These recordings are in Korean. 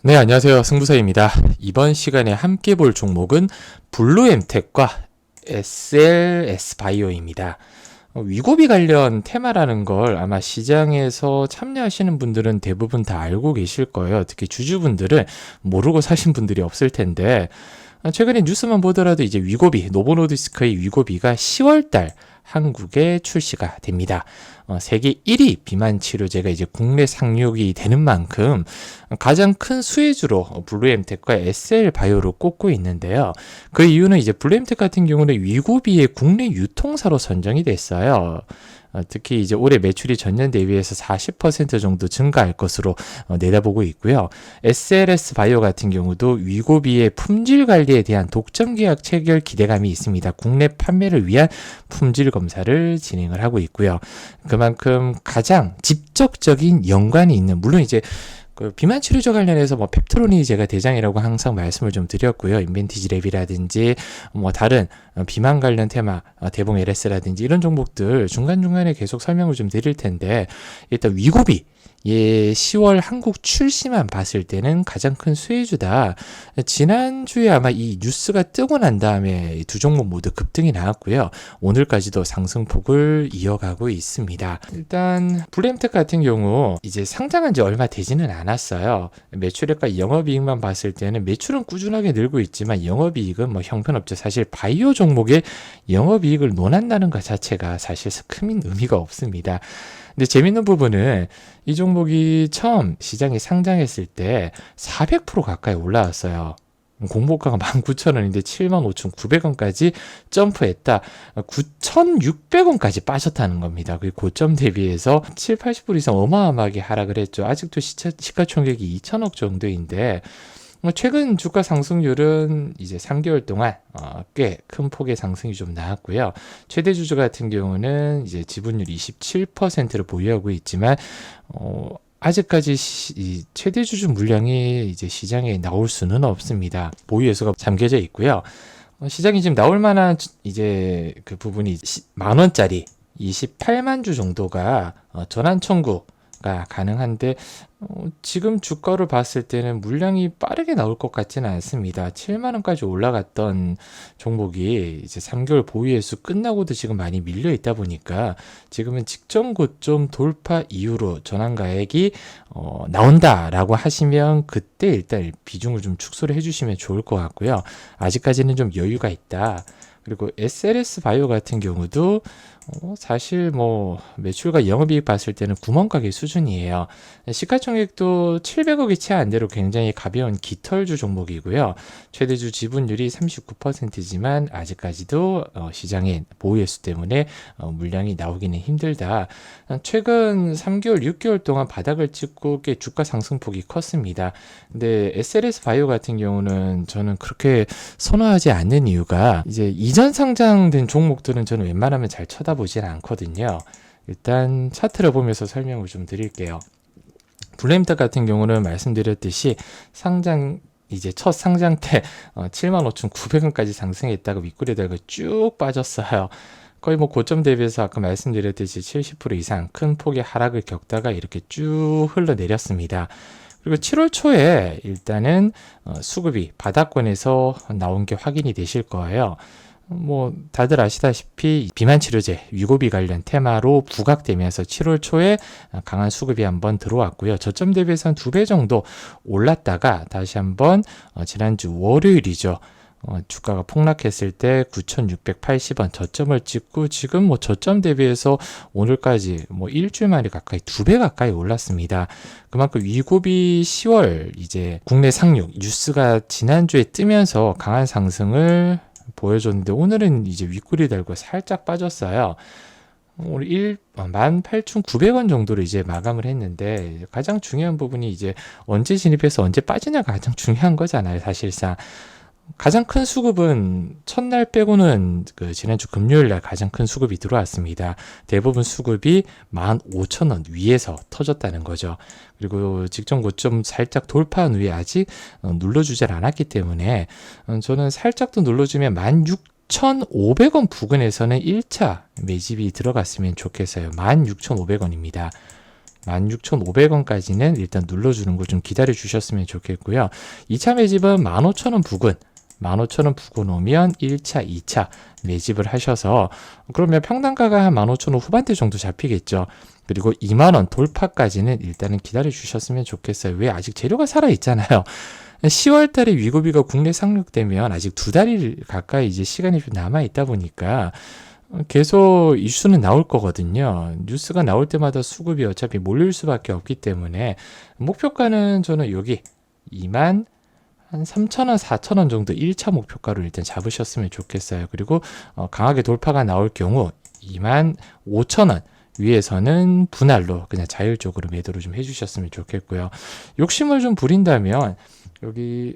네, 안녕하세요. 승부사입니다. 이번 시간에 함께 볼 종목은 블루엠텍과 SLS 바이오입니다. 위고비 관련 테마라는 걸 아마 시장에서 참여하시는 분들은 대부분 다 알고 계실 거예요. 특히 주주분들은 모르고 사신 분들이 없을 텐데, 최근에 뉴스만 보더라도 이제 위고비, 노보노디스크의 위고비가 10월달 한국에 출시가 됩니다. 세계 1위 비만 치료제가 이제 국내 상륙이 되는 만큼 가장 큰 수혜주로 블루엠텍과 SL바이오를 꼽고 있는데요. 그 이유는 이제 블루엠텍 같은 경우는 위고비의 국내 유통사로 선정이 됐어요. 특히 이제 올해 매출이 전년 대비해서 40% 정도 증가할 것으로 내다보고 있고요. SLS 바이오 같은 경우도 위고비의 품질 관리에 대한 독점 계약 체결 기대감이 있습니다. 국내 판매를 위한 품질 검사를 진행을 하고 있고요. 그만큼 가장 직접적인 연관이 있는, 물론 이제 그 비만 치료제 관련해서 뭐 펩토론이 제가 대장이라고 항상 말씀을 좀 드렸고요. 인벤티지 랩이라든지 뭐 다른 비만 관련 테마, 대봉 LS라든지 이런 종목들 중간중간에 계속 설명을 좀 드릴 텐데, 일단 위고비 10월 한국 출시만 봤을 때는 가장 큰 수혜주다. 지난주에 아마 이 뉴스가 뜨고 난 다음에 두 종목 모두 급등이 나왔고요. 오늘까지도 상승폭을 이어가고 있습니다. 일단 블루엠텍 같은 경우 이제 상장한 지 얼마 되지는 않았어요. 매출액과 영업이익만 봤을 때는 매출은 꾸준하게 늘고 있지만 영업이익은 뭐 형편없죠. 사실 바이오 종목의 영업이익을 논한다는 것 자체가 사실 큰 의미가 없습니다. 근데 재밌는 부분은 이 종목이 처음 시장에 상장했을 때 400% 가까이 올라왔어요. 공모가가 19,000원인데 75,900원까지 점프했다. 9,600원까지 빠졌다는 겁니다. 그 고점 대비해서 7, 80% 이상 어마어마하게 하락을 했죠. 아직도 시가총액이 2천억 정도인데, 최근 주가 상승률은 이제 3개월 동안 꽤 큰 폭의 상승이 좀 나왔고요. 최대 주주 같은 경우는 이제 지분율 27%를 보유하고 있지만 아직까지 이 최대 주주 물량이 이제 시장에 나올 수는 없습니다. 보유 예수가 잠겨져 있고요. 시장이 지금 나올 만한 이제 그 부분이 10,000원짜리 28만 주 정도가 전환 청구가 가능한데, 지금 주가를 봤을 때는 물량이 빠르게 나올 것 같지는 않습니다. 7만원까지 올라갔던 종목이 이제 3개월 보유예수 끝나고도 지금 많이 밀려 있다 보니까 지금은 직전 고점 돌파 이후로 전환가액이 나온다라고 하시면 그때 일단 비중을 좀 축소를 해주시면 좋을 것 같고요. 아직까지는 좀 여유가 있다. 그리고 SLS 바이오 같은 경우도 사실 뭐 매출과 영업이익 봤을 때는 구멍가게 수준이에요. 시가총액도 700억이 채 안 되로 굉장히 가벼운 깃털주 종목이고요. 최대주 지분율이 39%지만 아직까지도 시장의 보유예수 때문에 물량이 나오기는 힘들다. 최근 3개월, 6개월 동안 바닥을 찍고 꽤 주가 상승폭이 컸습니다. 근데 SLS 바이오 같은 경우는 저는 그렇게 선호하지 않는 이유가, 이제 이전 상장된 종목들은 저는 웬만하면 잘 쳐다보진 않거든요. 일단 차트를 보면서 설명을 좀 드릴게요. 블루엠텍 같은 경우는 말씀드렸듯이 상장 이제 첫 상장 때 75,900원까지 상승했다가 윗꼬리 달고 쭉 빠졌어요. 거의 뭐 고점 대비해서 아까 말씀드렸듯이 70% 이상 큰 폭의 하락을 겪다가 이렇게 쭉 흘러내렸습니다. 그리고 7월 초에 일단은 수급이 바닥권에서 나온 게 확인이 되실 거예요. 뭐 다들 아시다시피 비만 치료제 위고비 관련 테마로 부각되면서 7월 초에 강한 수급이 한번 들어왔고요. 저점 대비해서 한 2배 정도 올랐다가 다시 한번 지난주 월요일이죠. 주가가 폭락했을 때 9,680원 저점을 찍고 지금 뭐 저점 대비해서 오늘까지 뭐 일주일 만에 가까이 2배 가까이 올랐습니다. 그만큼 위고비 10월 이제 국내 상륙 뉴스가 지난주에 뜨면서 강한 상승을 보여줬는데, 오늘은 이제 윗꼬리 달고 살짝 빠졌어요. 오늘 18,900원 정도로 이제 마감을 했는데, 가장 중요한 부분이 이제 언제 진입해서 언제 빠지냐가 가장 중요한 거잖아요, 사실상. 가장 큰 수급은 첫날 빼고는 그 지난주 금요일날 가장 큰 수급이 들어왔습니다. 대부분 수급이 15,000원 위에서 터졌다는 거죠. 그리고 직전 고점 살짝 돌파한 후에 아직 눌러주질 않았기 때문에 저는 살짝 더 눌러주면 16,500원 부근에서는 1차 매집이 들어갔으면 좋겠어요. 16,500원입니다. 16,500원까지는 일단 눌러주는 거 좀 기다려 주셨으면 좋겠고요. 2차 매집은 15,000원 부근 15,000원 부근 오면 1차, 2차 매집을 하셔서 그러면 평단가가 한 15,000원 후반대 정도 잡히겠죠. 그리고 2만원 돌파까지는 일단은 기다려 주셨으면 좋겠어요. 왜? 아직 재료가 살아있잖아요. 10월 달에 위고비가 국내 상륙되면 아직 2달 가까이 이제 시간이 좀 남아있다 보니까 계속 이슈는 나올 거거든요. 뉴스가 나올 때마다 수급이 어차피 몰릴 수밖에 없기 때문에 목표가는 저는 여기 2만 한 3,000원, 4,000원 정도 1차 목표가로 일단 잡으셨으면 좋겠어요. 그리고 강하게 돌파가 나올 경우 2만 5,000원 위에서는 분할로 그냥 자율적으로 매도를 좀 해주셨으면 좋겠고요. 욕심을 좀 부린다면 여기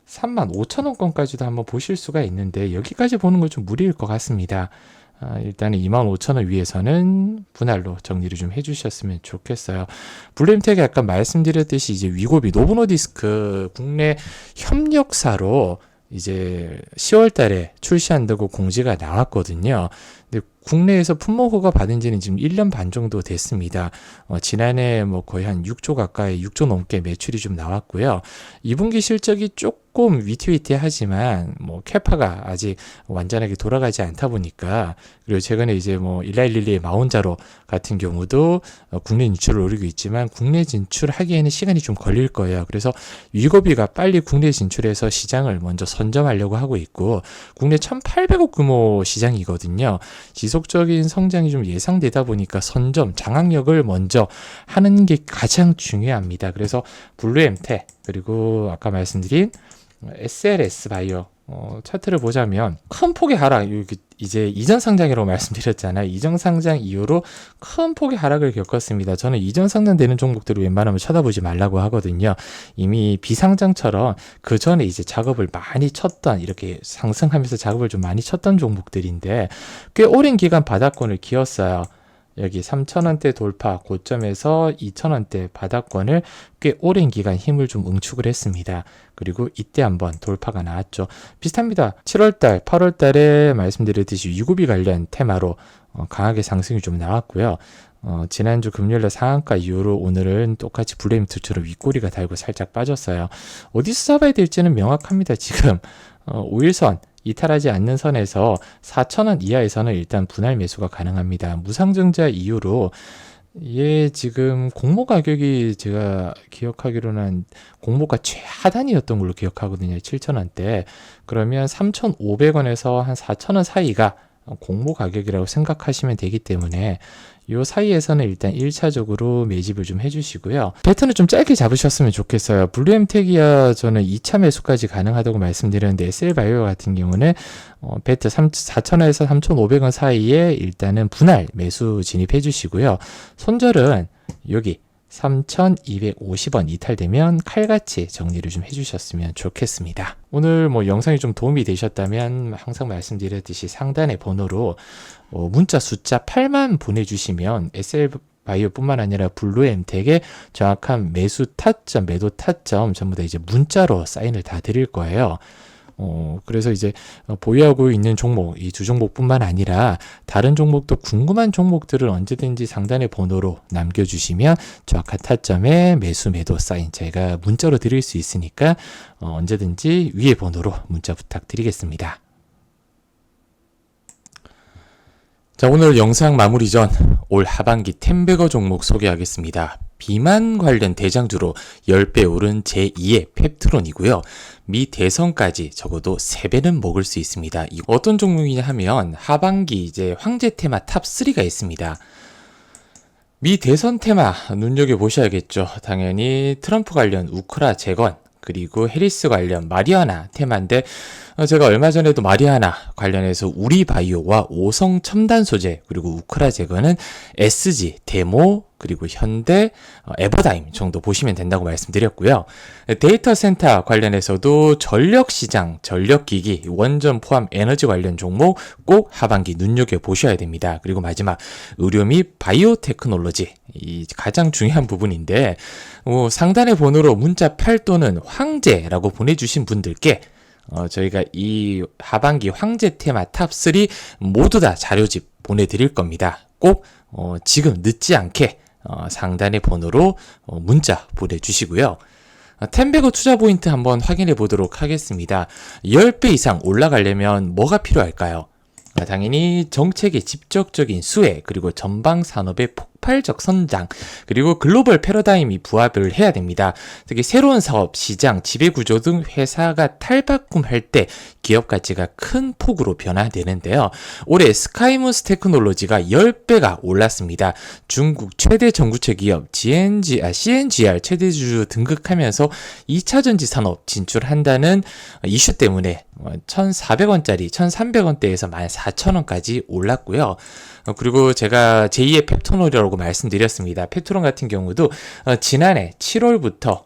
35,000원권까지도 한번 보실 수가 있는데 여기까지 보는 건 좀 무리일 것 같습니다. 일단은 25,000원 위에서는 분할로 정리를 좀 해주셨으면 좋겠어요. 블루엠텍이 아까 말씀드렸듯이 이제 위고비 노브노디스크 국내 협력사로 이제 10월 달에 출시한다고 공지가 나왔거든요. 근데 국내에서 품목 허가 받은 지는 지금 1년 반 정도 됐습니다. 지난해 뭐 거의 한 6조 가까이 6조 넘게 매출이 좀 나왔고요. 2분기 실적이 조금 위태위태하지만 뭐 캐파가 아직 완전하게 돌아가지 않다 보니까 그리고 최근에 이제 뭐 일라일릴리의 마온자로 같은 경우도 국내 진출을 노리고 있지만 국내 진출하기에는 시간이 좀 걸릴 거예요. 그래서 위고비가 빨리 국내 진출해서 시장을 먼저 선점하려고 하고 있고 국내 1,800억 규모 시장이거든요. 지속적인 성장이 좀 예상되다 보니까 선점, 장악력을 먼저 하는 게 가장 중요합니다. 그래서 블루엠텍 그리고 아까 말씀드린 SLS 바이오 차트를 보자면 큰 폭의 하락, 이제 이전 상장이라고 말씀드렸잖아요. 이전 상장 이후로 큰 폭의 하락을 겪었습니다. 저는 이전 상장되는 종목들을 웬만하면 쳐다보지 말라고 하거든요. 이미 비상장처럼 그 전에 이제 작업을 많이 쳤던 이렇게 상승하면서 작업을 좀 많이 쳤던 종목들인데 꽤 오랜 기간 바닥권을 기었어요. 여기 3,000원대 돌파 고점에서 2,000원대 바닥권을 꽤 오랜 기간 힘을 좀 응축을 했습니다. 그리고 이때 한번 돌파가 나왔죠. 비슷합니다. 7월달, 8월달에 말씀드렸듯이 위고비 관련 테마로 강하게 상승이 좀 나왔고요. 지난주 금요일날 상한가 이후로 오늘은 똑같이 블루엠텍처럼 윗꼬리가 달고 살짝 빠졌어요. 어디서 잡아야 될지는 명확합니다. 지금 5일선 이탈하지 않는 선에서 4,000원 이하에서는 일단 분할 매수가 가능합니다. 무상증자 이후로 지금 공모 가격이 제가 기억하기로는 공모가 최하단이었던 걸로 기억하거든요. 7,000원대. 그러면 3,500원에서 한 4,000원 사이가 공모 가격이라고 생각하시면 되기 때문에 이 사이에서는 일단 1차적으로 매집을 좀 해주시고요. 패턴을 좀 짧게 잡으셨으면 좋겠어요. 블루엠텍이야 저는 2차 매수까지 가능하다고 말씀드렸는데 SL바이오 같은 경우는 배트 4,000원에서 3,500원 사이에 일단은 분할 매수 진입해 주시고요. 손절은 여기 3,250원 이탈되면 칼같이 정리를 좀 해주셨으면 좋겠습니다. 오늘 뭐 영상이 좀 도움이 되셨다면 항상 말씀드렸듯이 상단의 번호로 문자 숫자 8만 보내주시면 SL바이오 뿐만 아니라 블루엠텍의 정확한 매수 타점, 매도 타점 전부 다 이제 문자로 사인을 다 드릴 거예요. 그래서 이제 보유하고 있는 종목, 이 두 종목뿐만 아니라 다른 종목도 궁금한 종목들을 언제든지 상단의 번호로 남겨주시면 정확한 타점에 매수, 매도 사인 제가 문자로 드릴 수 있으니까 언제든지 위의 번호로 문자 부탁드리겠습니다. 자, 오늘 영상 마무리 전 올 하반기 템베거 종목 소개하겠습니다. 비만 관련 대장주로 10배 오른 제2의 펩트론이고요. 미 대선까지 적어도 3배는 먹을 수 있습니다. 어떤 종목이냐 하면 하반기 이제 황제 테마 탑3가 있습니다. 미 대선 테마 눈여겨보셔야겠죠. 당연히 트럼프 관련 우크라 재건 그리고 해리스 관련 마리아나 테마인데 제가 얼마 전에도 마리아나 관련해서 우리바이오와 오성 첨단 소재 그리고 우크라 재건은 SG, 데모 그리고 현대, 에버다임 정도 보시면 된다고 말씀드렸고요. 데이터 센터 관련해서도 전력시장, 전력기기, 원전 포함 에너지 관련 종목 꼭 하반기 눈여겨보셔야 됩니다. 그리고 마지막 의료 및 바이오 테크놀로지 이 가장 중요한 부분인데 상단의 번호로 문자 8 또는 황제라고 보내주신 분들께 저희가 이 하반기 황제 테마 탑3 모두 다 자료집 보내드릴 겁니다. 꼭 지금 늦지 않게 상단의 번호로 문자 보내주시고요. 텐베거 투자 포인트 한번 확인해 보도록 하겠습니다. 10배 이상 올라가려면 뭐가 필요할까요? 당연히 정책의 직접적인 수혜, 그리고 전방 산업의 폭발적 성장, 그리고 글로벌 패러다임이 부합을 해야 됩니다. 특히 새로운 사업, 시장, 지배구조 등 회사가 탈바꿈할 때 기업 가치가 큰 폭으로 변화되는데요. 올해 스카이문스 테크놀로지가 10배가 올랐습니다. 중국 최대 전구체 기업 CNGR 최대주주 등극하면서 2차 전지 산업 진출한다는 이슈 때문에 1,400원짜리 1,300원대에서 14,000원까지 올랐고요. 그리고 제가 제2의 펩토놀이라고 말씀드렸습니다. 펩토론 같은 경우도 지난해 7월부터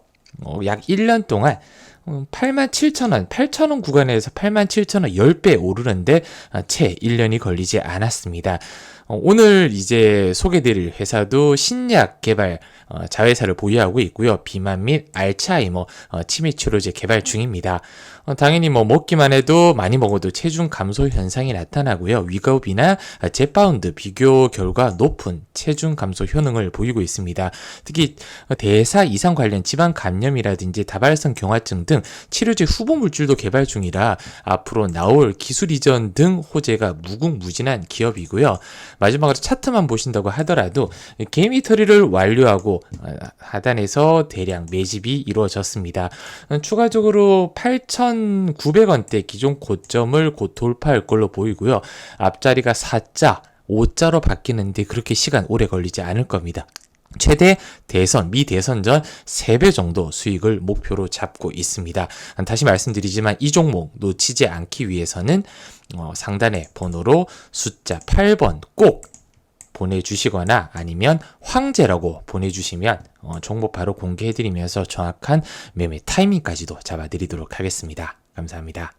약 1년 동안 87,000원, 8,000원 구간에서 87,000원 10배 오르는데 채 1년이 걸리지 않았습니다. 오늘 이제 소개드릴 회사도 신약 개발 자회사를 보유하고 있고요. 비만 및 알츠하이머 치매 치료제 개발 중입니다. 당연히 먹기만 해도 많이 먹어도 체중 감소 현상이 나타나고요. 위급이나 제파운드 비교 결과 높은 체중 감소 효능을 보이고 있습니다. 특히 대사 이상 관련 지방 감염이라든지 다발성 경화증 등 치료제 후보 물질도 개발 중이라 앞으로 나올 기술 이전 등 호재가 무궁무진한 기업이고요. 마지막으로 차트만 보신다고 하더라도 개미 처리를 완료하고 하단에서 대량 매집이 이루어졌습니다. 추가적으로 8,900원대 기존 고점을 곧 돌파할 걸로 보이고요. 앞자리가 4자, 5자로 바뀌는데 그렇게 시간 오래 걸리지 않을 겁니다. 최대 대선, 미대선 전 3배 정도 수익을 목표로 잡고 있습니다. 다시 말씀드리지만 이 종목 놓치지 않기 위해서는 상단의 번호로 숫자 8번 꼭 보내주시거나 아니면 황제라고 보내주시면 종목 바로 공개해드리면서 정확한 매매 타이밍까지도 잡아드리도록 하겠습니다. 감사합니다.